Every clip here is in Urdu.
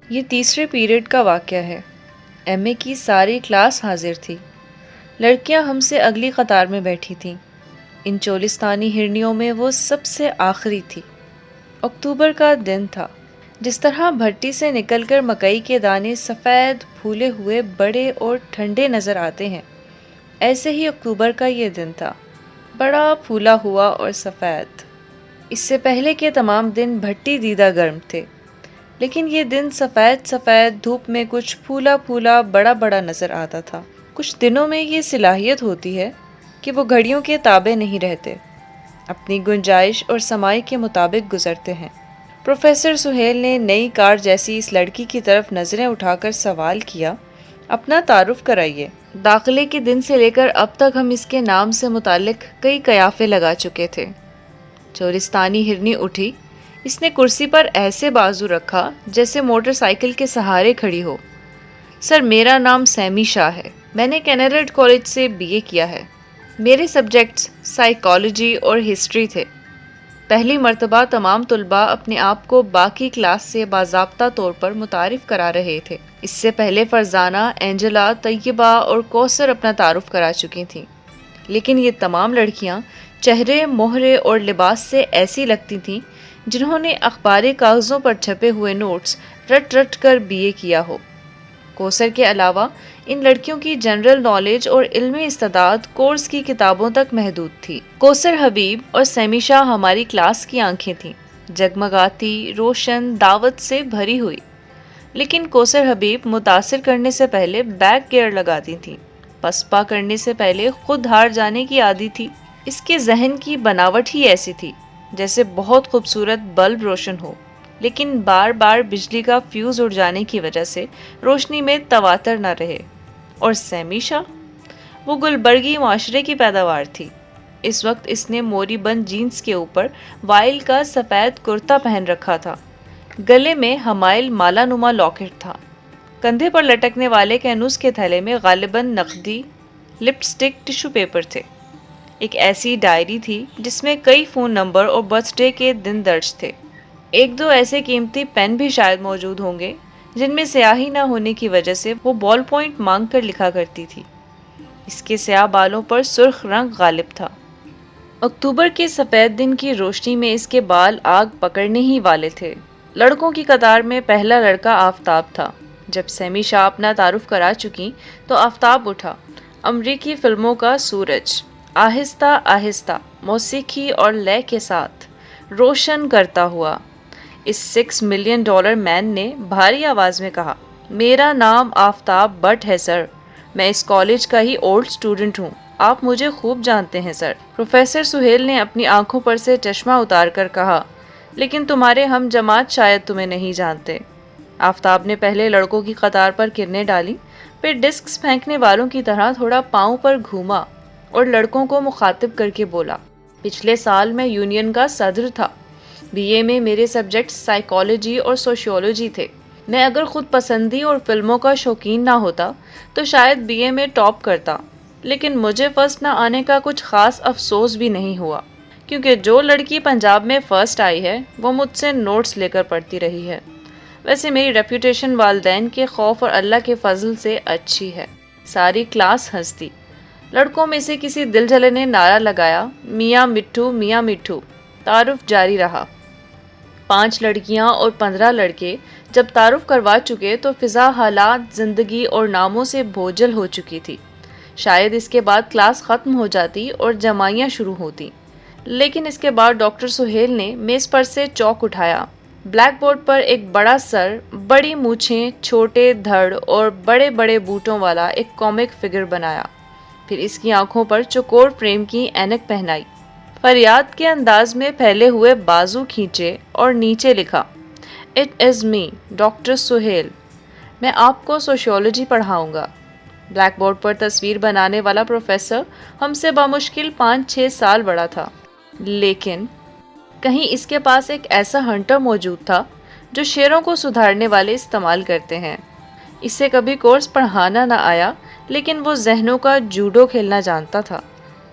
یہ تیسرے پیریڈ کا واقعہ ہے۔ ایم اے کی ساری کلاس حاضر تھی۔ لڑکیاں ہم سے اگلی قطار میں بیٹھی تھیں۔ ان چولستانی ہرنیوں میں وہ سب سے آخری تھی۔ اکتوبر کا دن تھا۔ جس طرح بھٹی سے نکل کر مکئی کے دانے سفید پھولے ہوئے بڑے اور ٹھنڈے نظر آتے ہیں، ایسے ہی اکتوبر کا یہ دن تھا، بڑا پھولا ہوا اور سفید۔ اس سے پہلے کے تمام دن بھٹی دیدہ گرم تھے، لیکن یہ دن سفید سفید دھوپ میں کچھ پھولا پھولا بڑا بڑا نظر آتا تھا۔ کچھ دنوں میں یہ صلاحیت ہوتی ہے کہ وہ گھڑیوں کے تابع نہیں رہتے، اپنی گنجائش اور سمائی کے مطابق گزرتے ہیں۔ پروفیسر سہیل نے نئی کار جیسی اس لڑکی کی طرف نظریں اٹھا کر سوال کیا، اپنا تعارف کرائیے۔ داخلے کے دن سے لے کر اب تک ہم اس کے نام سے متعلق کئی قیافے لگا چکے تھے۔ چولستانی ہرنی اٹھی۔ اس نے کرسی پر ایسے بازو رکھا جیسے موٹر سائیکل کے سہارے کھڑی ہو۔ سر، میرا نام سیمی شاہ ہے۔ میں نے کینیڈا کالج سے بی اے کیا ہے۔ میرے سبجیکٹس سائیکالوجی اور ہسٹری تھے۔ پہلی مرتبہ تمام طلباء اپنے آپ کو باقی کلاس سے باضابطہ طور پر متعارف کرا رہے تھے۔ اس سے پہلے فرزانہ، اینجلا، طیبہ اور کوثر اپنا تعارف کرا چکی تھیں، لیکن یہ تمام لڑکیاں چہرے، مہرے اور لباس سے ایسی لگتی تھیں جنہوں نے اخباری کاغذوں پر چھپے ہوئے نوٹس رٹ رٹ کر بی اے کیا ہو۔ کوثر کے علاوہ ان لڑکیوں کی جنرل نالج اور علمی استعداد کورس کی کتابوں تک محدود تھی۔ کوثر حبیب اور سیمی شاہ ہماری کلاس کی آنکھیں تھیں، جگمگاتی، روشن، دعوت سے بھری ہوئی۔ لیکن کوثر حبیب متاثر کرنے سے پہلے بیک گیئر لگاتی تھیں، پسپا کرنے سے پہلے خود ہار جانے کی عادی تھی۔ اس کے ذہن کی بناوٹ ہی ایسی تھی جیسے بہت خوبصورت بلب روشن ہو، لیکن بار بار بجلی کا فیوز اڑ جانے کی وجہ سے روشنی میں تواتر نہ رہے۔ اور سیمی شاہ، وہ گلبرگی معاشرے کی پیداوار تھی۔ اس وقت اس نے موری بند جینز کے اوپر وائل کا سفید کرتا پہن رکھا تھا، گلے میں ہمائل مالا نما لاکٹ تھا، کندھے پر لٹکنے والے کینوس کے تھیلے میں غالباً نقدی، لپسٹک، ٹشو پیپر تھے۔ ایک ایسی ڈائری تھی جس میں کئی فون نمبر اور برتھ ڈے کے دن درج تھے۔ ایک دو ایسے قیمتی پین بھی شاید موجود ہوں گے جن میں سیاہی نہ ہونے کی وجہ سے وہ بال پوائنٹ مانگ کر لکھا کرتی تھی۔ اس کے سیاہ بالوں پر سرخ رنگ غالب تھا۔ اکتوبر کے سفید دن کی روشنی میں اس کے بال آگ پکڑنے ہی والے تھے۔ لڑکوں کی قطار میں پہلا لڑکا آفتاب تھا۔ جب سیمی شاہ اپنا تعارف کرا چکی تو آفتاب اٹھا، امریکی فلموں کا سورج، آہستہ آہستہ، موسیقی اور لے کے ساتھ روشن کرتا ہوا۔ اس $6 ملین مین نے بھاری آواز میں کہا، میرا نام آفتاب بٹ ہے سر، میں اس کالج کا ہی اولڈ اسٹوڈنٹ ہوں، آپ مجھے خوب جانتے ہیں سر۔ پروفیسر سہیل نے اپنی آنکھوں پر سے چشمہ اتار کر کہا، لیکن تمہارے ہم جماعت شاید تمہیں نہیں جانتے۔ آفتاب نے پہلے لڑکوں کی قطار پر کرنیں ڈالی، پھر ڈسکس پھینکنے والوں کی طرح تھوڑا پاؤں پر گھوما اور لڑکوں کو مخاطب کر کے بولا، پچھلے سال میں یونین کا صدر تھا۔ بی اے میں میرے سبجیکٹ سائیکالوجی اور سوشیولوجی تھے۔ میں اگر خود پسندی اور فلموں کا شوقین نہ ہوتا تو شاید بی اے میں ٹاپ کرتا، لیکن مجھے فرسٹ نہ آنے کا کچھ خاص افسوس بھی نہیں ہوا، کیونکہ جو لڑکی پنجاب میں فرسٹ آئی ہے وہ مجھ سے نوٹس لے کر پڑھتی رہی ہے۔ ویسے میری ریپوٹیشن والدین کے خوف اور اللہ کے فضل سے اچھی ہے۔ ساری کلاس ہنستی۔ لڑکوں میں سے کسی دل جھلے نے نعرہ لگایا، میاں مٹھو، میاں مٹھو۔ تعارف جاری رہا۔ 5 لڑکیاں اور 15 لڑکے جب تعارف کروا چکے تو فضا حالات، زندگی اور ناموں سے بوجھل ہو چکی تھی۔ شاید اس کے بعد کلاس ختم ہو جاتی اور جمائیاں شروع ہوتی، لیکن اس کے بعد ڈاکٹر سہیل نے میز پر سے چوک اٹھایا، بلیک بورڈ پر ایک بڑا سر، بڑی مونچھیں، چھوٹے دھڑ اور بڑے بڑے بوٹوں والا ایک کامک فگر بنایا، پھر اس کی آنکھوں پر چوکور فریم کی اینک پہنائی، فریاد کے انداز میں پھیلے ہوئے بازو کھینچے اور نیچے لکھا، it is me doctor Sohail, میں آپ کو سوشیولوجی پڑھاؤں گا۔ بلیک بورڈ پر تصویر بنانے والا پروفیسر ہم سے بمشکل 5-6 سال بڑا تھا، لیکن کہیں اس کے پاس ایک ایسا ہنٹر موجود تھا جو شیروں کو سدھارنے والے استعمال کرتے ہیں۔ اسے کبھی کورس پڑھانا نہ آیا، لیکن وہ ذہنوں کا جوڈو کھیلنا جانتا تھا۔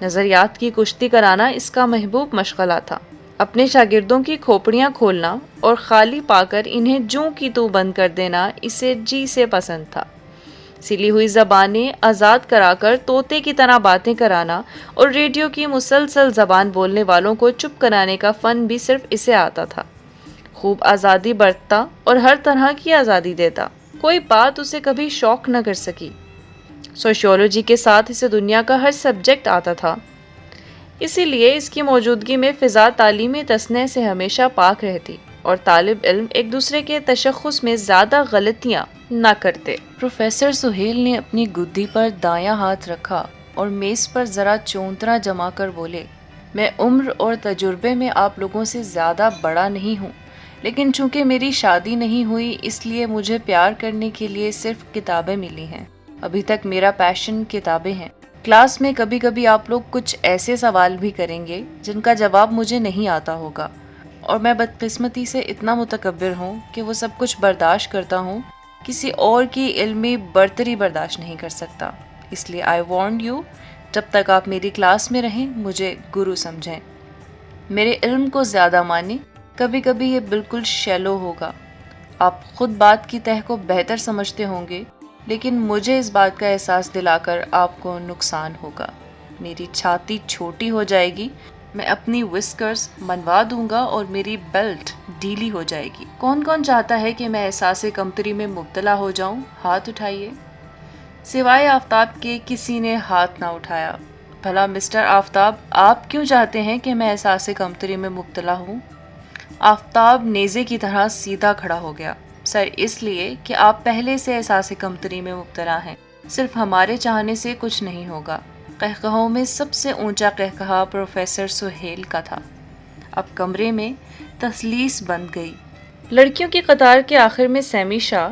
نظریات کی کشتی کرانا اس کا محبوب مشغلہ تھا۔ اپنے شاگردوں کی کھوپڑیاں کھولنا اور خالی پا کر انہیں جوں کی تو بند کر دینا اسے جی سے پسند تھا۔ سلی ہوئی زبانیں آزاد کرا کر طوطے کی طرح باتیں کرانا اور ریڈیو کی مسلسل زبان بولنے والوں کو چپ کرانے کا فن بھی صرف اسے آتا تھا۔ خوب آزادی برتتا اور ہر طرح کی آزادی دیتا، کوئی بات اسے کبھی شوق نہ کر سکی۔ سوشیولوجی کے ساتھ اسے دنیا کا ہر سبجیکٹ آتا تھا، اسی لیے اس کی موجودگی میں فضا تعلیمی تصنع سے ہمیشہ پاک رہتی اور طالب علم ایک دوسرے کے تشخص میں زیادہ غلطیاں نہ کرتے۔ پروفیسر سہیل نے اپنی گدی پر دایاں ہاتھ رکھا اور میز پر ذرا چونترا جما کر بولے، میں عمر اور تجربے میں آپ لوگوں سے زیادہ بڑا نہیں ہوں، لیکن چونکہ میری شادی نہیں ہوئی اس لیے مجھے پیار کرنے کے لیے صرف کتابیں ملی ہیں۔ ابھی تک میرا پیشن کتابیں ہیں۔ کلاس میں کبھی کبھی آپ لوگ کچھ ایسے سوال بھی کریں گے جن کا جواب مجھے نہیں آتا ہوگا، اور میں بدقسمتی سے اتنا متکبر ہوں کہ وہ سب کچھ برداشت کرتا ہوں، کسی اور کی علمی برتری برداشت نہیں کر سکتا۔ اس لیے آئی وارن یو، جب تک آپ میری کلاس میں رہیں مجھے گرو سمجھیں، میرے علم کو زیادہ مانیں۔ کبھی کبھی یہ بالکل شیلو ہوگا، آپ خود بات کی تہ کو بہتر سمجھتے ہوں گے، لیکن مجھے اس بات کا احساس دلا کر آپ کو نقصان ہوگا۔ میری چھاتی چھوٹی ہو جائے گی، میں اپنی وسکرز منوا دوں گا اور میری بیلٹ ڈھیلی ہو جائے گی۔ کون کون چاہتا ہے کہ میں احساس کمتری میں مبتلا ہو جاؤں؟ ہاتھ اٹھائیے۔ سوائے آفتاب کے کسی نے ہاتھ نہ اٹھایا۔ بھلا مسٹر آفتاب، آپ کیوں چاہتے ہیں کہ میں احساس کمتری میں مبتلا ہوں؟ آفتاب نیزے کی طرح سیدھا کھڑا ہو گیا۔ سر، اس لیے کہ آپ پہلے سے احساس کمتری میں مبتلا ہیں، صرف ہمارے چاہنے سے کچھ نہیں ہوگا۔ قہقہوں میں سب سے اونچا قہقہا پروفیسر سہیل کا تھا۔ اب کمرے میں تسلیس بند گئی۔ لڑکیوں کی قطار کے آخر میں سیمی شاہ،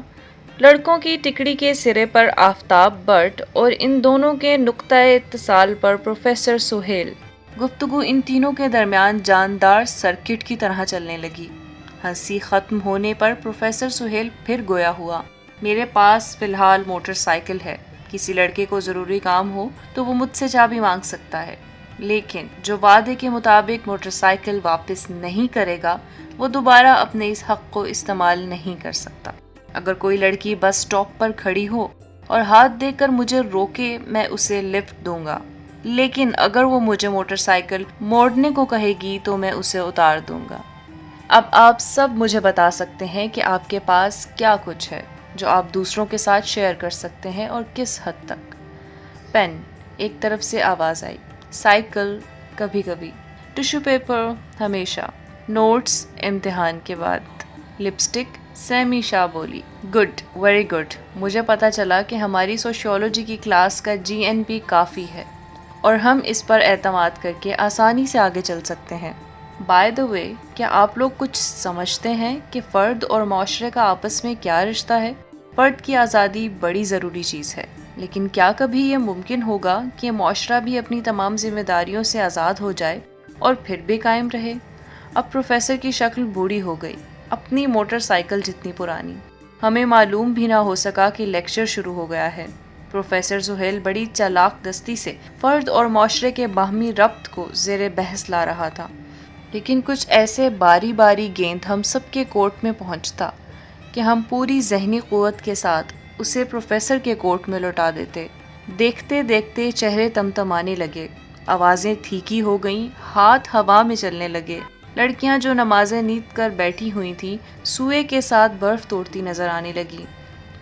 لڑکوں کی ٹکڑی کے سرے پر آفتاب بٹ اور ان دونوں کے نقطۂ اتصال پر پروفیسر سہیل۔ گفتگو ان تینوں کے درمیان جاندار سرکٹ کی طرح چلنے لگی۔ ہنسی ختم ہونے پر پروفیسر سہیل پھر گویا ہوا، میرے پاس فی الحال موٹر سائیکل ہے، کسی لڑکے کو ضروری کام ہو تو وہ مجھ سے چابی مانگ سکتا ہے، لیکن جو وعدے کے مطابق موٹر سائیکل واپس نہیں کرے گا وہ دوبارہ اپنے اس حق کو استعمال نہیں کر سکتا۔ اگر کوئی لڑکی بس سٹاپ پر کھڑی ہو اور ہاتھ دے کر مجھے روکے میں اسے لفٹ دوں گا، لیکن اگر وہ مجھے موٹر سائیکل موڑنے کو کہے گی تو میں اسے اتار دوں گا۔ اب آپ سب مجھے بتا سکتے ہیں کہ آپ کے پاس کیا کچھ ہے جو آپ دوسروں کے ساتھ شیئر کر سکتے ہیں اور کس حد تک۔ پین، ایک طرف سے آواز آئی، سائیکل کبھی کبھی، ٹشو پیپر ہمیشہ، نوٹس امتحان کے بعد، لپسٹک۔ سیمی شاہ بولی، گڈ، ویری گڈ، مجھے پتا چلا کہ ہماری سوشیولوجی کی کلاس کا GNP کافی ہے اور ہم اس پر اعتماد کر کے آسانی سے آگے چل سکتے ہیں۔ بائی دا وے، کیا آپ لوگ کچھ سمجھتے ہیں کہ فرد اور معاشرے کا آپس میں کیا رشتہ ہے؟ فرد کی آزادی بڑی ضروری چیز ہے، لیکن کیا کبھی یہ ممکن ہوگا کہ معاشرہ بھی اپنی تمام ذمہ داریوں سے آزاد ہو جائے اور پھر بھی قائم رہے؟ اب پروفیسر کی شکل بوڑھی ہو گئی، اپنی موٹر سائیکل جتنی پرانی۔ ہمیں معلوم بھی نہ ہو سکا کہ لیکچر شروع ہو گیا ہے۔ پروفیسر سہیل بڑی چالاک دستی سے فرد اور معاشرے کے باہمی ربط کو زیر بحث لا رہا تھا، لیکن کچھ ایسے باری باری گیند ہم سب کے کورٹ میں پہنچتا کہ ہم پوری ذہنی قوت کے ساتھ اسے پروفیسر کے کورٹ میں لوٹا دیتے۔ دیکھتے دیکھتے چہرے تمتمانے لگے، آوازیں تھیکی ہو گئیں، ہاتھ ہوا میں چلنے لگے۔ لڑکیاں جو نمازیں نیند کر بیٹھی ہوئی تھیں سوئے کے ساتھ برف توڑتی نظر آنے لگی۔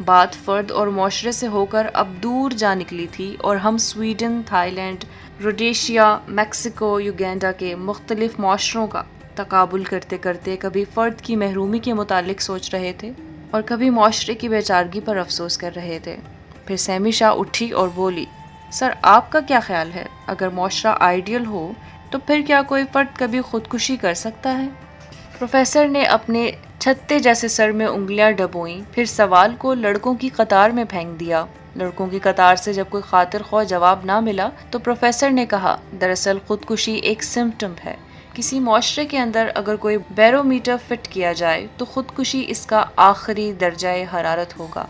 بات فرد اور معاشرے سے ہو کر اب دور جا نکلی تھی اور ہم Sweden, Thailand, Rhodesia, Mexico, Uganda کے مختلف معاشروں کا تقابل کرتے کرتے کبھی فرد کی محرومی کے متعلق سوچ رہے تھے اور کبھی معاشرے کی بیچارگی پر افسوس کر رہے تھے۔ پھر سیمی شاہ اٹھی اور بولی، سر، آپ کا کیا خیال ہے؟ اگر معاشرہ آئیڈیل ہو تو پھر کیا کوئی فرد کبھی خودکشی کر سکتا ہے؟ پروفیسر نے اپنے چھتے جیسے سر میں انگلیاں ڈبوئیں، پھر سوال کو لڑکوں کی قطار میں پھینک دیا۔ لڑکوں کی قطار سے جب کوئی خاطر خواہ جواب نہ ملا تو پروفیسر نے کہا، دراصل خودکشی ایک سمپٹم ہے۔ کسی معاشرے کے اندر اگر کوئی بیرومیٹر فٹ کیا جائے تو خودکشی اس کا آخری درجہ حرارت ہوگا۔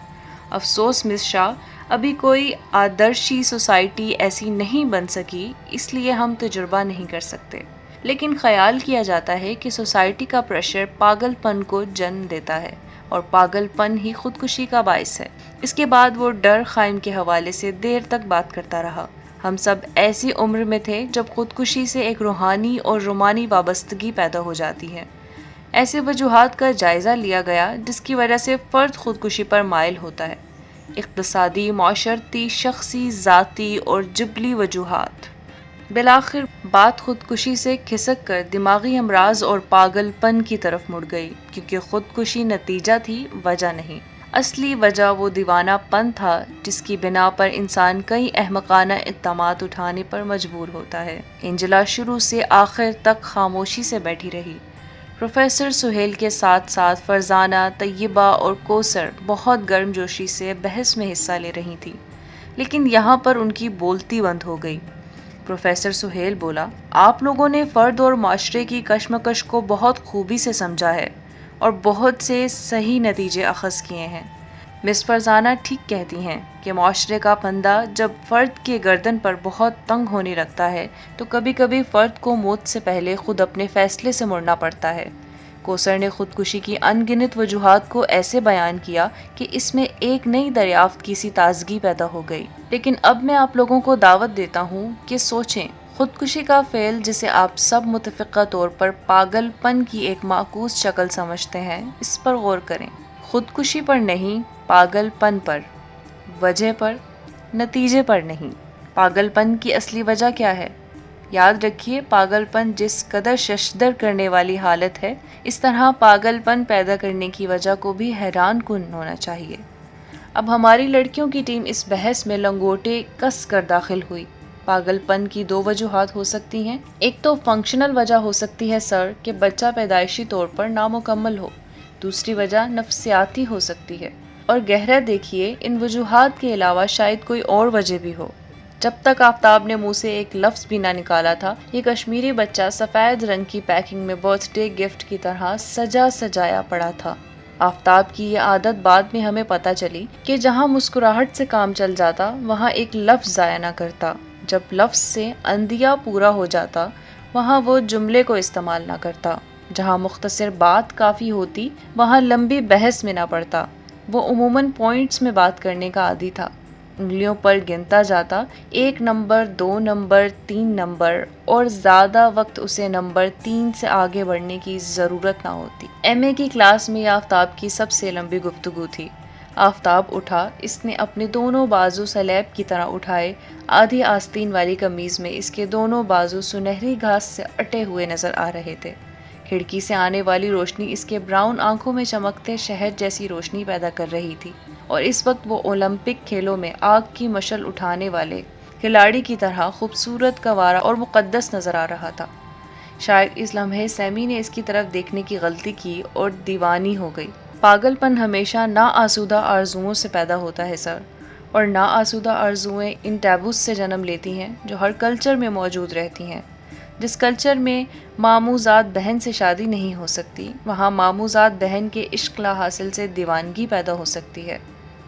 افسوس مس شاہ، ابھی کوئی آدرشی سوسائٹی ایسی نہیں بن سکی، اس لیے ہم تجربہ نہیں کر سکتے۔ لیکن خیال کیا جاتا ہے کہ سوسائٹی کا پریشر پاگل پن کو جنم دیتا ہے اور پاگل پن ہی خودکشی کا باعث ہے۔ اس کے بعد وہ ڈر قائم کے حوالے سے دیر تک بات کرتا رہا۔ ہم سب ایسی عمر میں تھے جب خودکشی سے ایک روحانی اور رومانی وابستگی پیدا ہو جاتی ہے۔ ایسے وجوہات کا جائزہ لیا گیا جس کی وجہ سے فرد خودکشی پر مائل ہوتا ہے۔ اقتصادی، معاشرتی، شخصی، ذاتی اور جبلی وجوہات۔ بالآخر بات خودکشی سے کھسک کر دماغی امراض اور پاگل پن کی طرف مڑ گئی، کیونکہ خودکشی نتیجہ تھی، وجہ نہیں۔ اصلی وجہ وہ دیوانہ پن تھا جس کی بنا پر انسان کئی احمقانہ اقدامات اٹھانے پر مجبور ہوتا ہے۔ انجلا شروع سے آخر تک خاموشی سے بیٹھی رہی۔ پروفیسر سہیل کے ساتھ ساتھ فرزانہ، طیبہ اور کوثر بہت گرم جوشی سے بحث میں حصہ لے رہی تھی، لیکن یہاں پر ان کی بولتی بند ہو گئی۔ پروفیسر سہیل بولا، آپ لوگوں نے فرد اور معاشرے کی کشمکش کو بہت خوبی سے سمجھا ہے اور بہت سے صحیح نتیجے اخذ کیے ہیں۔ مس فرزانہ ٹھیک کہتی ہیں کہ معاشرے کا پھندا جب فرد کے گردن پر بہت تنگ ہونے لگتا ہے تو کبھی کبھی فرد کو موت سے پہلے خود اپنے فیصلے سے مڑنا پڑتا ہے۔ کوثر نے خودکشی کی ان گنت وجوہات کو ایسے بیان کیا کہ اس میں ایک نئی دریافت کی سی تازگی پیدا ہو گئی۔ لیکن اب میں آپ لوگوں کو دعوت دیتا ہوں کہ سوچیں، خودکشی کا فعل جسے آپ سب متفقہ طور پر پاگل پن کی ایک معکوس شکل سمجھتے ہیں، اس پر غور کریں۔ خودکشی پر نہیں، پاگل پن پر، وجہ پر، نتیجے پر نہیں۔ پاگل پن کی اصلی وجہ کیا ہے؟ یاد رکھیے، پاگل پن جس قدر ششدر کرنے والی حالت ہے، اس طرح پاگل پن پیدا کرنے کی وجہ کو بھی حیران کن ہونا چاہیے۔ اب ہماری لڑکیوں کی ٹیم اس بحث میں لنگوٹے کس کر داخل ہوئی۔ پاگل پن کی دو وجوہات ہو سکتی ہیں۔ ایک تو فنکشنل وجہ ہو سکتی ہے سر، کہ بچہ پیدائشی طور پر نامکمل ہو۔ دوسری وجہ نفسیاتی ہو سکتی ہے، اور گہرا دیکھیے ان وجوہات کے علاوہ شاید کوئی اور وجہ بھی ہو۔ جب تک آفتاب نے منہ سے ایک لفظ بھی نہ نکالا تھا، یہ کشمیری بچہ سفید رنگ کی پیکنگ میں برتھ ڈے گفٹ کی طرح سجا سجایا پڑا تھا۔ آفتاب کی یہ عادت بعد میں ہمیں پتہ چلی کہ جہاں مسکراہٹ سے کام چل جاتا وہاں ایک لفظ ضائع نہ کرتا، جب لفظ سے اندیا پورا ہو جاتا وہاں وہ جملے کو استعمال نہ کرتا، جہاں مختصر بات کافی ہوتی وہاں لمبی بحث میں نہ پڑتا۔ وہ عموماً پوائنٹس میں بات کرنے کا عادی تھا، انگلیوں پر گنتا جاتا، 1 نمبر، 2 نمبر، 3 نمبر، اور زیادہ وقت اسے نمبر 3 سے آگے بڑھنے کی ضرورت نہ ہوتی۔ ایم اے کی کلاس میں آفتاب کی سب سے لمبی گفتگو تھی۔ آفتاب اٹھا، اس نے اپنے دونوں بازو سلیب کی طرح اٹھائے، آدھی آستین والی قمیض میں اس کے دونوں بازو سنہری گھاس سے اٹے ہوئے نظر آ رہے تھے۔ کھڑکی سے آنے والی روشنی اس کے براؤن آنکھوں میں چمکتے شہد جیسی روشنی پیدا کر رہی تھی، اور اس وقت وہ اولمپک کھیلوں میں آگ کی مشعل اٹھانے والے کھلاڑی کی طرح خوبصورت، گوارا اور مقدس نظر آ رہا تھا۔ شاید اس لمحے سیمی نے اس کی طرف دیکھنے کی غلطی کی اور دیوانی ہو گئی۔ پاگل پن ہمیشہ ناآسودہ آرزوؤں سے پیدا ہوتا ہے سر، اور ناآسودہ آرزوئیں ان ٹیبوز سے جنم لیتی ہیں جو ہر کلچر میں موجود رہتی ہیں۔ جس کلچر میں ماموزاد بہن سے شادی نہیں ہو سکتی، وہاں ماموزاد بہن کے عشق لا حاصل سے دیوانگی پیدا ہو سکتی ہے۔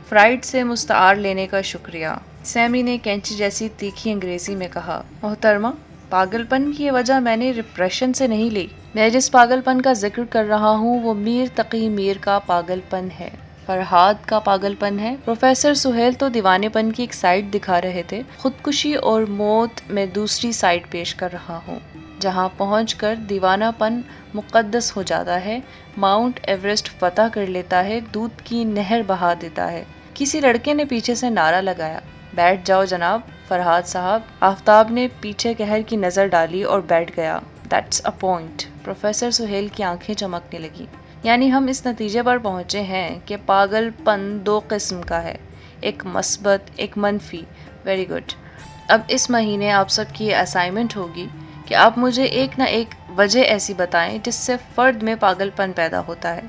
فرائڈ سے مستعار لینے کا شکریہ، سیمی نے کینچی جیسی تیکھی انگریزی میں کہا۔ محترمہ، پاگل پن کی یہ وجہ میں نے ریپریشن سے نہیں لی۔ میں جس پاگل پن کا ذکر کر رہا ہوں وہ میر تقی میر کا پاگل پن ہے، فرہاد کا پاگل پن ہے۔ پروفیسر سہیل تو دیوانے پن کی ایک سائڈ دکھا رہے تھے، خودکشی اور موت میں دوسری سائڈ پیش کر رہا ہوں، جہاں پہنچ کر دیوانہ پن مقدس ہو جاتا ہے، ماؤنٹ ایورسٹ فتح کر لیتا ہے، دودھ کی نہر بہا دیتا ہے۔ کسی لڑکے نے پیچھے سے نعرہ لگایا، بیٹھ جاؤ جناب فرہاد صاحب۔ آفتاب نے پیچھے قہر کی نظر ڈالی اور بیٹھ گیا۔ That's a point. Professor Sohail کی آنکھیں چمکنے لگی۔ یعنی ہم اس نتیجے پر پہنچے ہیں کہ پاگل پن 2 قسم کا ہے، ایک مثبت، ایک منفی۔ Very good. اب اس مہینے آپ سب کی یہ اسائنمنٹ ہوگی کہ آپ مجھے ایک نہ ایک وجہ ایسی بتائیں جس سے فرد میں پاگل پن پیدا ہوتا ہے۔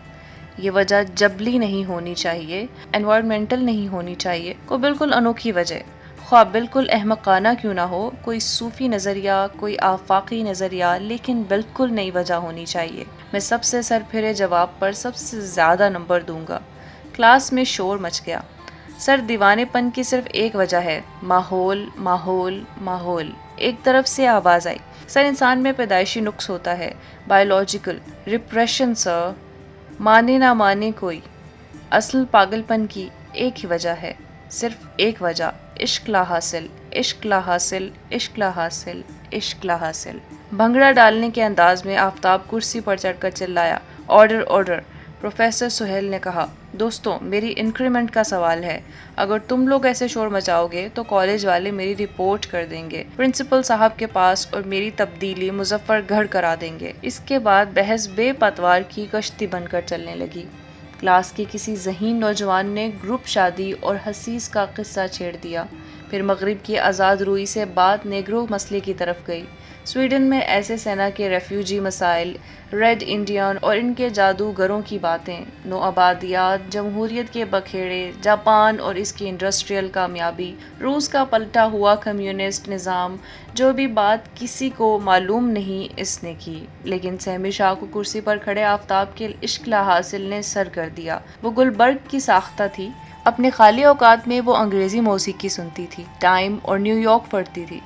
یہ وجہ جبلی نہیں ہونی چاہیے، انوائرمنٹل نہیں ہونی چاہیے، کوئی بالکل انوکھی وجہ، خواہ بالکل احمقانہ کیوں نہ ہو، کوئی صوفی نظریہ، کوئی آفاقی نظریہ، لیکن بالکل نئی وجہ ہونی چاہیے۔ میں سب سے سر پھرے جواب پر سب سے زیادہ نمبر دوں گا۔ کلاس میں شور مچ گیا۔ سر، دیوانے پن کی صرف ایک وجہ ہے، ماحول، ماحول، ماحول۔ ایک طرف سے آواز آئی، سر انسان میں پیدائشی نقص ہوتا ہے، بایولوجیکل ریپریشن سر، مانے نہ مانے کوئی۔ اصل پاگل پن کی ایک ہی وجہ ہے، صرف ایک وجہ، عشق لا حاصل، عشق لا حاصل، عشق لا حاصل، عشق لا حاصل۔ بھنگڑا ڈالنے کے انداز میں آفتاب کرسی پر چڑھ کر چلایا، آرڈر آرڈر۔ پروفیسر سہیل نے کہا، دوستوں میری انکریمنٹ کا سوال ہے، اگر تم لوگ ایسے شور مچاؤ گے تو کالج والے میری رپورٹ کر دیں گے پرنسپل صاحب کے پاس اور میری تبدیلی مظفر گڑھ کرا دیں گے۔ اس کے بعد بحث بے پتوار کی کشتی بن کر چلنے لگی۔ کلاس کے کسی ذہین نوجوان نے گروپ شادی اور حسیس کا قصہ چھیڑ دیا، پھر مغرب کی آزاد روئی سے بات نیگرو مسئلے کی طرف گئی۔ سویڈن میں ایسے سینا کے ریفیوجی مسائل، ریڈ انڈین اور ان کے جادوگروں کی باتیں، نوآبادیات، جمہوریت کے بکھیڑے، جاپان اور اس کی انڈسٹریل کامیابی، روس کا پلٹا ہوا کمیونسٹ نظام، جو بھی بات کسی کو معلوم نہیں اس نے کی، لیکن سہمی شاہ کو کرسی پر کھڑے آفتاب کے عشق لا حاصل نے سر کر دیا۔ وہ گلبرگ کی ساختہ تھی، اپنے خالی اوقات میں وہ انگریزی موسیقی سنتی تھی، ٹائم اور نیو یارک پڑھتی تھی،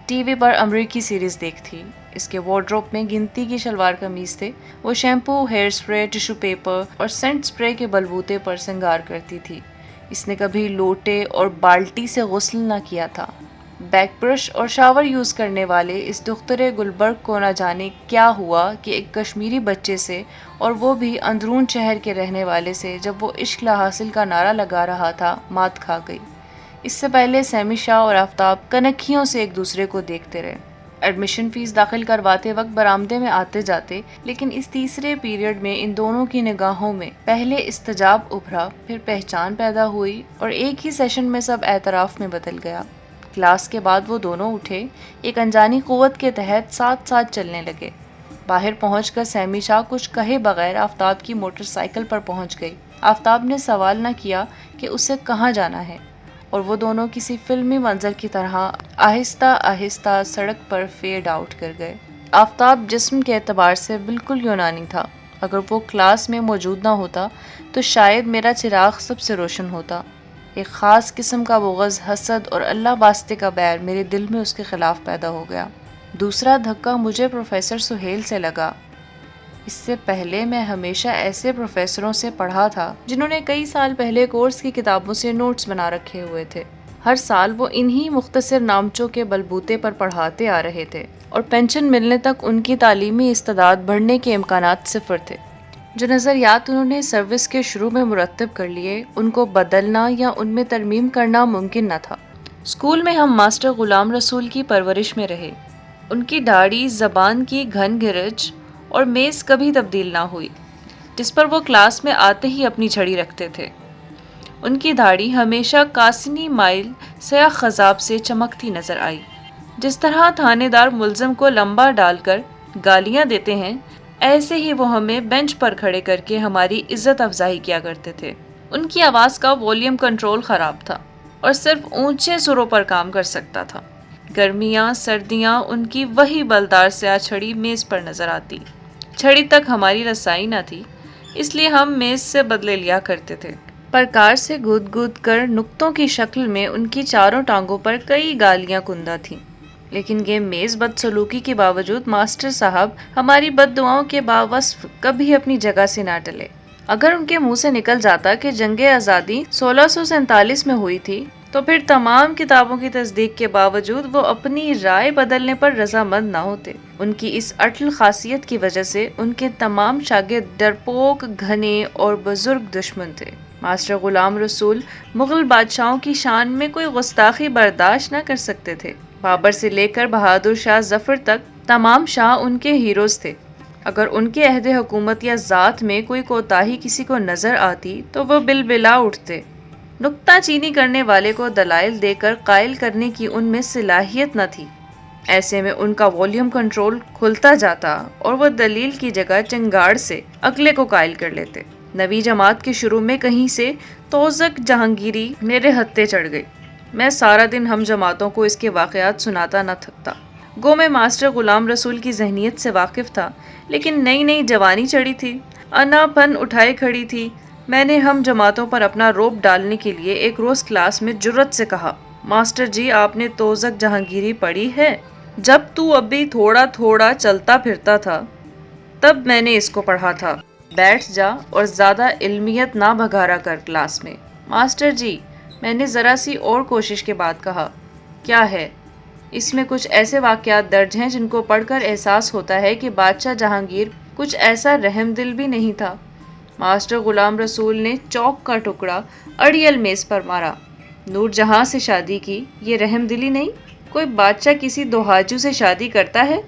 ٹی وی پر امریکی سیریز دیکھتی۔ اس کے وارڈروب میں گنتی کی شلوار قمیض تھے۔ وہ shampoo, hair spray, tissue paper اور سینٹ سپرے کے بلبوتے پر سنگار کرتی تھی۔ اس نے کبھی لوٹے اور بالٹی سے غسل نہ کیا تھا۔ بیک برش اور شاور یوز کرنے والے اس دختر گلبرگ کو نہ جانے کیا ہوا کہ ایک کشمیری بچے سے، اور وہ بھی اندرون شہر کے رہنے والے سے، جب وہ عشق لا حاصل کا نعرہ لگا رہا تھا، مات کھا گئی۔ اس سے پہلے سہمی شاہ اور آفتاب کنکھیوں سے ایک دوسرے کو دیکھتے رہے۔ ایڈمیشن فیس داخل کرواتے وقت برآمدے میں آتے جاتے، لیکن اس تیسرے پیریڈ میں ان دونوں کی نگاہوں میں پہلے استجاب ابھرا، پھر پہچان پیدا ہوئی، اور ایک ہی سیشن میں سب اعتراف میں بدل گیا۔ کلاس کے بعد وہ دونوں اٹھے، ایک انجانی قوت کے تحت ساتھ ساتھ چلنے لگے۔ باہر پہنچ کر سہمی شاہ کچھ کہے بغیر آفتاب کی موٹر سائیکل پر پہنچ گئی۔ آفتاب نے سوال نہ کیا کہ اسے کہاں جانا ہے، اور وہ دونوں کسی فلمی منظر کی طرح آہستہ آہستہ سڑک پر فیڈ آؤٹ کر گئے۔ آفتاب جسم کے اعتبار سے بالکل یونانی تھا۔ اگر وہ کلاس میں موجود نہ ہوتا تو شاید میرا چراغ سب سے روشن ہوتا۔ ایک خاص قسم کا بغض، حسد اور اللہ واسطے کا بیر میرے دل میں اس کے خلاف پیدا ہو گیا۔ دوسرا دھکا مجھے پروفیسر سہیل سے لگا۔ اس سے پہلے میں ہمیشہ ایسے پروفیسروں سے پڑھا تھا جنہوں نے کئی سال پہلے کورس کی کتابوں سے نوٹس بنا رکھے ہوئے تھے۔ ہر سال وہ انہی مختصر نامچوں کے بلبوتے پر پڑھاتے آ رہے تھے، اور پینشن ملنے تک ان کی تعلیمی استعداد بڑھنے کے امکانات صفر تھے۔ جو نظریات انہوں نے سروس کے شروع میں مرتب کر لیے، ان کو بدلنا یا ان میں ترمیم کرنا ممکن نہ تھا۔ اسکول میں ہم ماسٹر غلام رسول کی پرورش میں رہے۔ ان کی داڑھی، زبان کی گھن گرج اور میز کبھی تبدیل نہ ہوئی، جس پر وہ کلاس میں آتے ہی اپنی جھڑی رکھتے تھے۔ ان کی داڑھی ہمیشہ کاسنی مائل سیاہ خضاب سے چمکتی نظر آئی۔ جس طرح تھانے دار ملزم کو لمبا ڈال کر گالیاں دیتے ہیں، ایسے ہی وہ ہمیں بینچ پر کھڑے کر کے ہماری عزت افزائی کیا کرتے تھے۔ ان کی آواز کا والیوم کنٹرول خراب تھا اور صرف اونچے سروں پر کام کر سکتا تھا۔ گرمیاں، سردیاں، ان کی وہی بلدار سیاہ چھڑی میز پر نظر آتی۔ چھڑی تک ہماری رسائی نہ تھی، اس لیے ہم میز سے بدلے لیا کرتے تھے۔ پرکار سے گود گود کر نقطوں کی شکل میں ان کی چاروں ٹانگوں پر کئی گالیاں کندہ تھیں، لیکن یہ میز بدسلوکی کے باوجود ماسٹر صاحب ہماری بد دعاؤں کے باوصف کبھی اپنی جگہ سے نہ ٹلے۔ اگر ان کے منہ سے نکل جاتا کہ جنگ آزادی 1647 میں ہوئی تھی، تو پھر تمام کتابوں کی تصدیق کے باوجود وہ اپنی رائے بدلنے پر رضامند نہ ہوتے۔ ان کی اس اٹل خاصیت کی وجہ سے ان کے تمام شاگرد ڈرپوک، گھنے اور بزرگ دشمن تھے۔ ماسٹر غلام رسول مغل بادشاہوں کی شان میں کوئی گستاخی برداشت نہ کر سکتے تھے۔ بابر سے لے کر بہادر شاہ ظفر تک تمام شاہ ان کے ہیروز تھے۔ اگر ان کے عہد حکومت یا ذات میں کوئی کوتاہی کسی کو نظر آتی تو وہ بلبلا اٹھتے۔ نکتہ چینی کرنے والے کو دلائل دے کر قائل کرنے کی ان میں صلاحیت نہ تھی۔ ایسے میں ان کا والیوم کنٹرول کھلتا جاتا اور وہ دلیل کی جگہ چنگاڑ سے اگلے کو قائل کر لیتے۔ نویں جماعت کے شروع میں کہیں سے توزک جہانگیری میرے ہتھے چڑھ گئی۔ میں سارا دن ہم جماعتوں کو اس کے واقعات سناتا نہ تھکتا۔ گو میں ماسٹر غلام رسول کی ذہنیت سے واقف تھا، لیکن نئی نئی جوانی چڑھی تھی، انا پن اٹھائے کھڑی تھی۔ میں نے ہم جماعتوں پر اپنا روب ڈالنے کے لیے ایک روز کلاس میں جرأت سے کہا، ماسٹر جی آپ نے توزک جہانگیری پڑھی ہے؟ جب تو ابھی تھوڑا تھوڑا چلتا پھرتا تھا تب میں نے اس کو پڑھا تھا۔ بیٹھ جا اور زیادہ علمیت نہ بھگارا کر کلاس میں۔ ماسٹر جی، میں نے ذرا سی اور کوشش کے بعد کہا۔ کیا ہے؟ اس میں کچھ ایسے واقعات درج ہیں جن کو پڑھ کر احساس ہوتا ہے کہ بادشاہ جہانگیر کچھ ایسا رحم دل بھی نہیں تھا۔ ماسٹر غلام رسول نے چوک کا ٹکڑا اڑیل میز پر مارا۔ نور جہاں سے شادی کی، یہ رحم دلی نہیں؟ کوئی بادشاہ کسی دوحاجو سے شادی کرتا ہے؟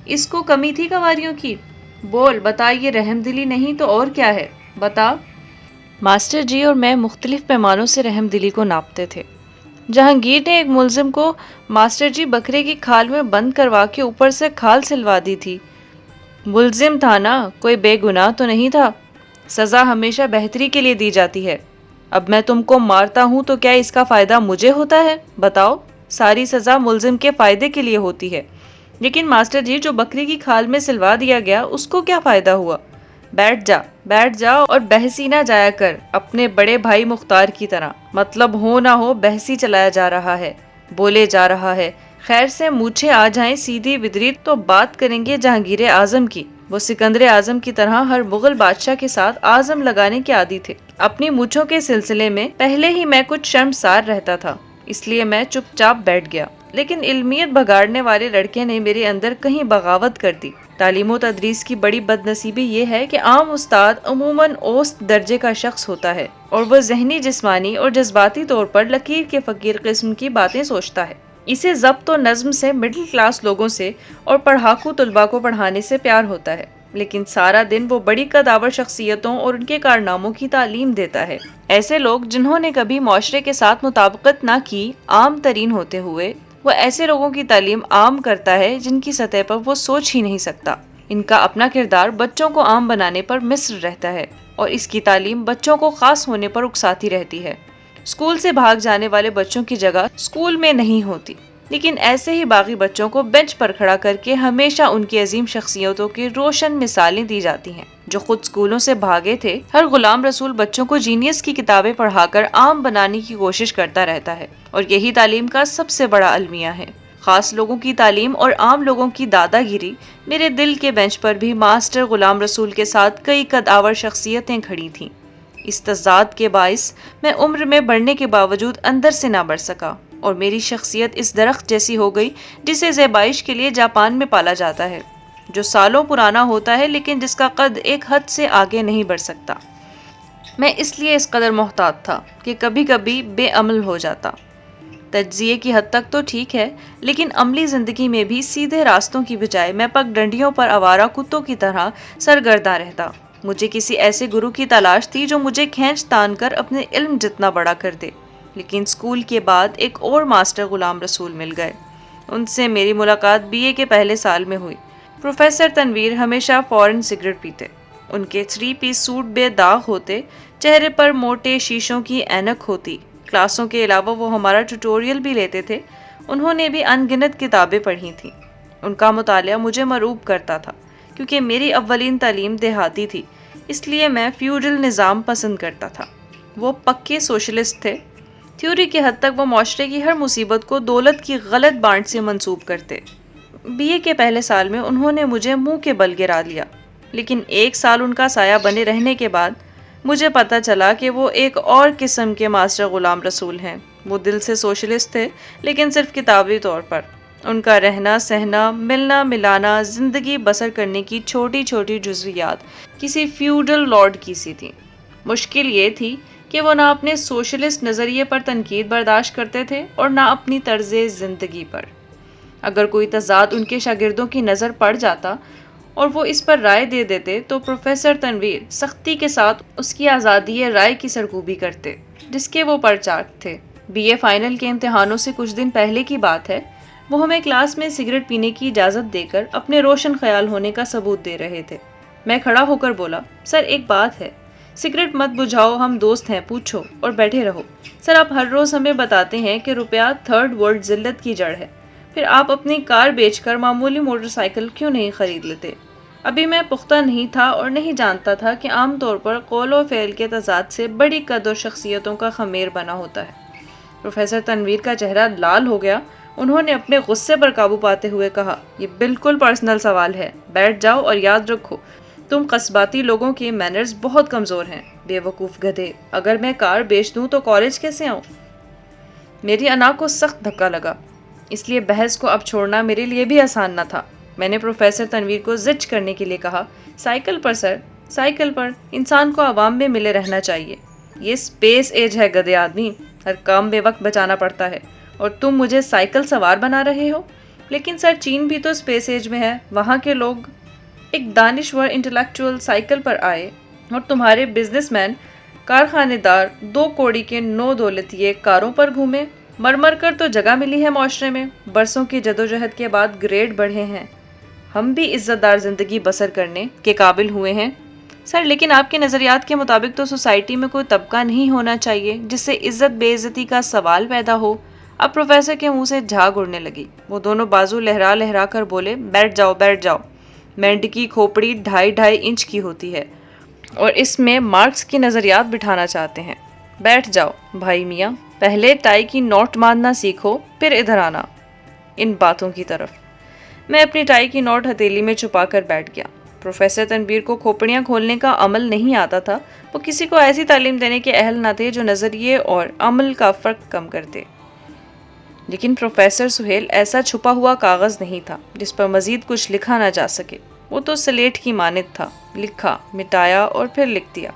اس کو کمی تھی کنواریوں کی؟ بول بتا، یہ رحم دلی نہیں تو اور کیا ہے؟ بتا۔ ماسٹر جی اور میں مختلف پیمانوں سے رحم دلی کو ناپتے تھے۔ جہانگیر نے ایک ملزم کو ماسٹر جی بکرے کی کھال میں بند کروا کے اوپر سے کھال سلوا دی تھی۔ ملزم تھا نا، کوئی بے گناہ تو نہیں تھا۔ سزا ہمیشہ بہتری کے لیے دی جاتی ہے۔ اب میں تم کو مارتا ہوں تو کیا اس کا فائدہ مجھے ہوتا ہے؟ بتاؤ۔ ساری سزا ملزم کے فائدے کے لیے ہوتی ہے، لیکن ماسٹر جی جو بکری کی کھال میں سلوا دیا گیا اس کو کیا فائدہ ہوا؟ بیٹھ جا اور بحثی نہ جایا کر اپنے بڑے بھائی مختار کی طرح۔ مطلب ہو نہ ہو بحثی چلایا جا رہا ہے، بولے جا رہا ہے۔ خیر سے مونچھیں آ جائیں سیدھی بدری تو بات کریں گے جہانگیر اعظم کی۔ وہ سکندر اعظم کی طرح ہر مغل بادشاہ کے ساتھ اعظم لگانے کے عادی تھے۔ اپنی مونچھوں کے سلسلے میں پہلے ہی میں کچھ شرمسار رہتا تھا، اس لیے میں چپ چاپ بیٹھ گیا۔ لیکن علمیت بگاڑنے والے لڑکے نے میرے اندر کہیں بغاوت کر دی۔ تعلیم و تدریس کی بڑی بد نصیبی یہ ہے کہ عام استاد عموماً اوسط درجے کا شخص ہوتا ہے اور وہ ذہنی، جسمانی اور جذباتی طور پر لکیر کے فقیر قسم کی باتیں سوچتا ہے۔ اسے ضبط و نظم سے، مڈل کلاس لوگوں سے اور پڑھاکو طلباء کو پڑھانے سے پیار ہوتا ہے، لیکن سارا دن وہ بڑی قداور شخصیتوں اور ان کے کارناموں کی تعلیم دیتا ہے۔ ایسے لوگ جنہوں نے کبھی معاشرے کے ساتھ مطابقت نہ کی، عام ترین ہوتے ہوئے وہ ایسے لوگوں کی تعلیم عام کرتا ہے جن کی سطح پر وہ سوچ ہی نہیں سکتا۔ ان کا اپنا کردار بچوں کو عام بنانے پر مصر رہتا ہے اور اس کی تعلیم بچوں کو خاص ہونے پر اکساتی رہتی ہے۔ اسکول سے بھاگ جانے والے بچوں کی جگہ اسکول میں نہیں ہوتی، لیکن ایسے ہی باغی بچوں کو بینچ پر کھڑا کر کے ہمیشہ ان کی عظیم شخصیتوں کی روشن مثالیں دی جاتی ہیں جو خود اسکولوں سے بھاگے تھے۔ ہر غلام رسول بچوں کو جینیس کی کتابیں پڑھا کر عام بنانے کی کوشش کرتا رہتا ہے، اور یہی تعلیم کا سب سے بڑا المیہ ہے۔ خاص لوگوں کی تعلیم اور عام لوگوں کی دادا گیری۔ میرے دل کے بینچ پر بھی ماسٹر غلام رسول کے ساتھ کئی قدآور شخصیتیں کھڑی تھیں۔ اس تضاد کے باعث میں عمر میں بڑھنے کے باوجود اندر سے نہ بڑھ سکا، اور میری شخصیت اس درخت جیسی ہو گئی جسے زیبائش کے لیے جاپان میں پالا جاتا ہے، جو سالوں پرانا ہوتا ہے لیکن جس کا قد ایک حد سے آگے نہیں بڑھ سکتا۔ میں اس لیے اس قدر محتاط تھا کہ کبھی کبھی بے عمل ہو جاتا۔ تجزیے کی حد تک تو ٹھیک ہے، لیکن عملی زندگی میں بھی سیدھے راستوں کی بجائے میں پگ ڈنڈیوں پر آوارہ کتوں کی طرح سرگرداں رہتا۔ مجھے کسی ایسے گرو کی تلاش تھی جو مجھے کھینچ تان کر اپنے علم جتنا بڑا کر دے، لیکن اسکول کے بعد ایک اور ماسٹر غلام رسول مل گئے۔ ان سے میری ملاقات BA کے پہلے سال میں ہوئی۔ پروفیسر تنویر ہمیشہ فورن سگریٹ پیتے۔ ان کے 3 پیس سوٹ بے داغ ہوتے، چہرے پر موٹے شیشوں کی اینک ہوتی۔ کلاسوں کے علاوہ وہ ہمارا ٹیوٹوریل بھی لیتے تھے۔ انہوں نے بھی ان گنت کتابیں پڑھی تھیں۔ ان کا مطالعہ مجھے مرعوب کرتا تھا، کیونکہ میری اولین تعلیم دیہاتی تھی، اس لیے میں فیوڈل نظام پسند کرتا تھا۔ وہ پکے سوشلسٹ تھے۔ تھیوری کی حد تک وہ معاشرے کی ہر مصیبت کو دولت کی غلط بانٹ سے منسوب کرتے۔ BA کے پہلے سال میں انہوں نے مجھے منہ کے بل گرا لیا، لیکن 1 سال ان کا سایہ بنے رہنے کے بعد مجھے پتا چلا کہ وہ ایک اور قسم کے ماسٹر غلام رسول ہیں۔ وہ دل سے سوشلسٹ تھے، لیکن صرف کتابی طور پر۔ ان کا رہنا سہنا، ملنا ملانا، زندگی بسر کرنے کی چھوٹی چھوٹی جزویات کسی فیوڈل لارڈ کی سی تھی۔ مشکل یہ تھی کہ وہ نہ اپنے سوشلسٹ نظریے پر تنقید برداشت کرتے تھے اور نہ اپنی طرز زندگی پر۔ اگر کوئی تضاد ان کے شاگردوں کی نظر پڑ جاتا اور وہ اس پر رائے دے دیتے تو پروفیسر تنویر سختی کے ساتھ اس کی آزادی رائے کی سرکوبی کرتے، جس کے وہ پرچاک تھے۔ BA فائنل کے امتحانوں سے کچھ دن پہلے کی بات ہے، وہ ہمیں کلاس میں سگریٹ پینے کی اجازت دے کر اپنے روشن خیال ہونے کا ثبوت دے رہے تھے۔ میں کھڑا ہو کر بولا، سر ایک بات ہے، سگریٹ مت بجھاؤ، ہم دوست ہیں، پوچھو اور بیٹھے رہو۔ سر آپ ہر روز ہمیں بتاتے ہیں کہ روپیہ 3rd ورلڈ ذلت کی جڑ ہے، پھر آپ اپنی کار بیچ کر معمولی موٹر سائیکل کیوں نہیں خرید لیتے؟ ابھی میں پختہ نہیں تھا اور نہیں جانتا تھا کہ عام طور پر قول و فعل کے تضاد سے بڑی قدر شخصیتوں کا خمیر بنا ہوتا ہے۔ پروفیسر تنویر کا چہرہ لال ہو گیا، انہوں نے اپنے غصے پر قابو پاتے ہوئے کہا، یہ بالکل پرسنل سوال ہے، بیٹھ جاؤ اور یاد رکھو تم قصباتی لوگوں کے مینرز بہت کمزور ہیں، بے وقوف گدھے، اگر میں کار بیچ دوں تو کالج کیسے آؤں؟ میری انا کو سخت دھکا لگا، اس لیے بحث کو اب چھوڑنا میرے لیے بھی آسان نہ تھا۔ میں نے پروفیسر تنویر کو زج کرنے کے لیے کہا، سائیکل پر سر، سائیکل پر، انسان کو عوام میں ملے رہنا چاہیے۔ یہ اسپیس ایج ہے گدھے آدمی، ہر کام بے وقت بچانا پڑتا ہے، اور تم مجھے سائیکل سوار بنا رہے ہو؟ لیکن سر چین بھی تو اسپیس ایج میں ہے، وہاں کے لوگ ایک دانشور انٹلیکچوئل سائیکل پر آئے اور تمہارے بزنس مین کارخانے دار 2 کوڑی کے 9 دولتیے کاروں پر گھومے۔ مر کر تو جگہ ملی ہے معاشرے میں، برسوں کی جدوجہد کے بعد گریڈ بڑھے ہیں، ہم بھی عزت دار زندگی بسر کرنے کے قابل ہوئے ہیں۔ سر لیکن آپ کے نظریات کے مطابق تو سوسائٹی میں کوئی طبقہ نہیں ہونا چاہیے جس سے عزت بے عزتی کا سوال پیدا ہو۔ اب پروفیسر کے منہ سے جھاگ اڑنے لگی، وہ دونوں بازو لہرا لہرا کر بولے، بیٹھ جاؤ بیٹھ جاؤ، مینڈ کی کھوپڑی 2.5 انچ کی ہوتی ہے اور اس میں مارکس کی نظریات بٹھانا چاہتے ہیں۔ بیٹھ جاؤ بھائی میاں، پہلے ٹائی کی نوٹ ماننا سیکھو، پھر ادھر آنا ان باتوں کی طرف۔ میں اپنی ٹائی کی نوٹ ہتھیلی میں چھپا کر بیٹھ گیا۔ پروفیسر تنویر کو کھوپڑیاں کھولنے کا عمل نہیں آتا تھا، وہ کسی کو ایسی تعلیم دینے کے اہل نہ تھے جو نظریے اور عمل کا فرق کم کر دے۔ لیکن پروفیسر سہیل ایسا چھپا ہوا کاغذ نہیں تھا جس پر مزید کچھ لکھا نہ جا سکے، وہ تو سلیٹ کی مانند تھا، لکھا، مٹایا اور پھر لکھ دیا۔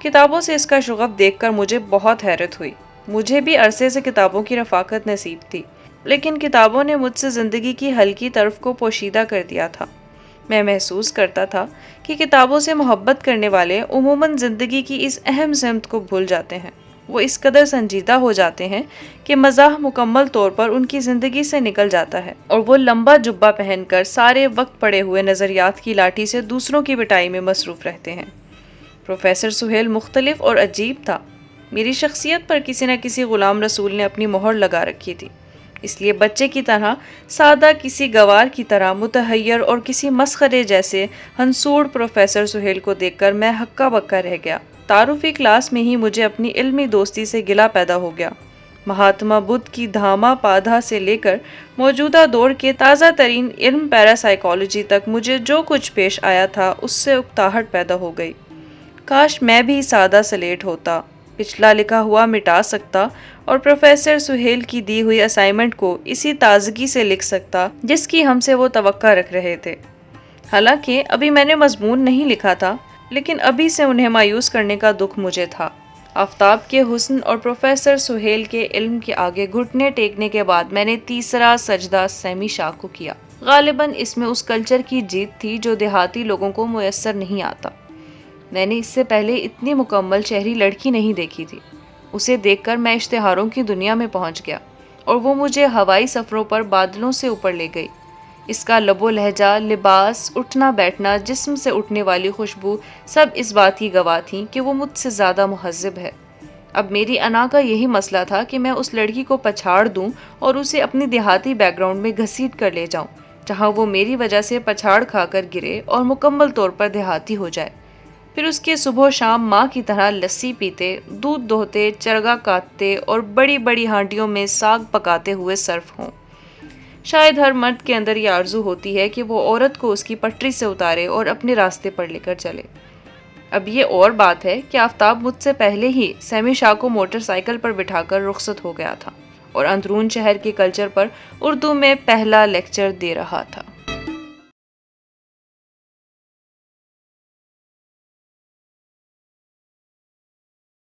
کتابوں سے اس کا شغف دیکھ کر مجھے بہت حیرت ہوئی، مجھے بھی عرصے سے کتابوں کی رفاقت نصیب تھی، لیکن کتابوں نے مجھ سے زندگی کی ہلکی طرف کو پوشیدہ کر دیا تھا۔ میں محسوس کرتا تھا کہ کتابوں سے محبت کرنے والے عموماً زندگی کی اس اہم سمت کو بھول جاتے ہیں، وہ اس قدر سنجیدہ ہو جاتے ہیں کہ مزاح مکمل طور پر ان کی زندگی سے نکل جاتا ہے، اور وہ لمبا جبہ پہن کر سارے وقت پڑے ہوئے نظریات کی لاٹھی سے دوسروں کی پٹائی میں مصروف رہتے ہیں۔ پروفیسر سہیل مختلف اور عجیب تھا، میری شخصیت پر کسی نہ کسی غلام رسول نے اپنی مہر لگا رکھی تھی، اس لیے بچے کی طرح، سادہ کسی گوار کی طرح متحیر اور کسی مسخرے جیسے ہنسوڑ پروفیسر سہیل کو دیکھ کر میں ہکا بکا رہ گیا۔ تعارفی کلاس میں ہی مجھے اپنی علمی دوستی سے گلہ پیدا ہو گیا۔ مہاتما بدھ کی دھاما پادھا سے لے کر موجودہ دور کے تازہ ترین علم پیراسائیکالوجی تک مجھے جو کچھ پیش آیا تھا اس سے اکتاہٹ پیدا ہو گئی۔ کاش میں بھی سادہ سلیٹ ہوتا، پچھلا لکھا ہوا مٹا سکتا اور پروفیسر سہیل کی دی ہوئی اسائنمنٹ کو اسی تازگی سے لکھ سکتا جس کی ہم سے وہ توقع رکھ رہے تھے۔ حالانکہ ابھی میں نے مضمون نہیں لکھا تھا، لیکن ابھی سے انہیں مایوس کرنے کا دکھ مجھے تھا۔ آفتاب کے حسن اور پروفیسر سہیل کے علم کے آگے گھٹنے ٹیکنے کے بعد میں نے تیسرا سجدہ سیمی شاہ کو کیا۔ غالباً اس میں اس کلچر کی جیت تھی جو دیہاتی لوگوں کو میسر نہیں آتا۔ میں نے اس سے پہلے اتنی مکمل شہری لڑکی نہیں دیکھی تھی۔ اسے دیکھ کر میں اشتہاروں کی دنیا میں پہنچ گیا اور وہ مجھے ہوائی سفروں پر بادلوں سے اوپر لے گئی۔ اس کا لب و لہجہ، لباس، اٹھنا بیٹھنا، جسم سے اٹھنے والی خوشبو، سب اس بات کی گواہ تھیں کہ وہ مجھ سے زیادہ مہذب ہے۔ اب میری انا کا یہی مسئلہ تھا کہ میں اس لڑکی کو پچھاڑ دوں اور اسے اپنی دیہاتی بیک گراؤنڈ میں گھسیٹ کر لے جاؤں، جہاں وہ میری وجہ سے پچھاڑ کھا کر گرے اور مکمل طور پر دیہاتی ہو جائے۔ پھر اس کے صبح و شام ماں کی طرح لسی پیتے، دودھ دوہتے، چرگا کاٹتے اور بڑی بڑی ہانڈیوں میں ساگ پکاتے ہوئے صرف ہوں۔ شاید ہر مرد کے اندر یہ آرزو ہوتی ہے کہ وہ عورت کو اس کی پٹری سے اتارے اور اپنے راستے پر لے کر چلے۔ اب یہ اور بات ہے کہ آفتاب مجھ سے پہلے ہی سیمی شاہ کو موٹر سائیکل پر بٹھا کر رخصت ہو گیا تھا اور اندرون شہر کے کلچر پر اردو میں پہلا لیکچر دے رہا تھا۔